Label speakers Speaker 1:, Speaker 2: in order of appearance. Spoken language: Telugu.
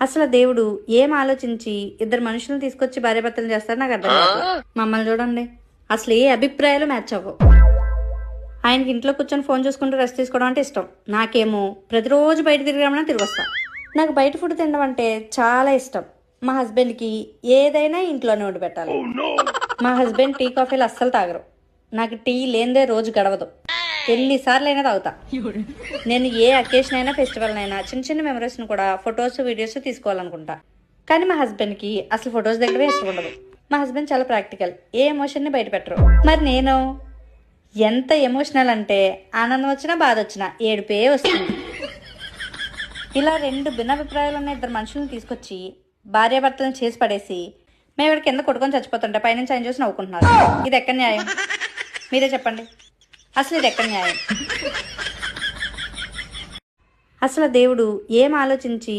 Speaker 1: అసలు దేవుడు ఏం ఆలోచించి ఇద్దరు మనుషులను తీసుకొచ్చి భార్యాభర్తలు చేస్తారో నాకు అర్థం కాదు. మమ్మల్ని చూడండి, అసలు ఏ అభిప్రాయాలు మ్యాచ్ అవ్వవు. ఆయనకి ఇంట్లో కూర్చొని ఫోన్ చూసుకుంటూ రెస్ట్ తీసుకోవడం అంటే ఇష్టం. నాకేమో ప్రతిరోజు బయట తిరిగమన్నా తిరిగి వస్తా. నాకు బయట ఫుడ్ తినడం అంటే చాలా ఇష్టం. మా హస్బెండ్కి ఏదైనా ఇంట్లోనే వండి పెట్టాలి. మా హస్బెండ్ టీ కాఫీలు అస్సలు తాగరు. నాకు టీ లేనిదే రోజు గడవదు. ఎన్నిసార్లు అయినా తాగుతా. నేను ఏ అకేషన్ అయినా ఫెస్టివల్ అయినా చిన్న చిన్న మెమరీస్ని కూడా ఫొటోస్ వీడియోస్ తీసుకోవాలనుకుంటా. కానీ మా హస్బెండ్కి అసలు ఫొటోస్ దగ్గరే ఇష్టం ఉండదు. మా హస్బెండ్ చాలా ప్రాక్టికల్, ఏ ఎమోషన్ని బయట పెట్టరు. మరి నేను ఎంత ఎమోషనల్ అంటే ఆనందం వచ్చినా బాధ వచ్చినా ఏడుపే వస్తుంది. ఇలా రెండు భిన్నాభిప్రాయాలు ఉన్న ఇద్దరు మనుషులను తీసుకొచ్చి భార్యాభర్తలను చేసి పడేసి మేము ఇక్కడ కింద కొట్టుకొని చచ్చిపోతుంటే పైనుంచి ఆయన చూసి నవ్వుకుంటున్నారు. ఇది ఎక్కడ న్యాయం? మీరే చెప్పండి, అసలు ఇది ఎక్కడ న్యాయం? అసలు దేవుడు ఏం ఆలోచించి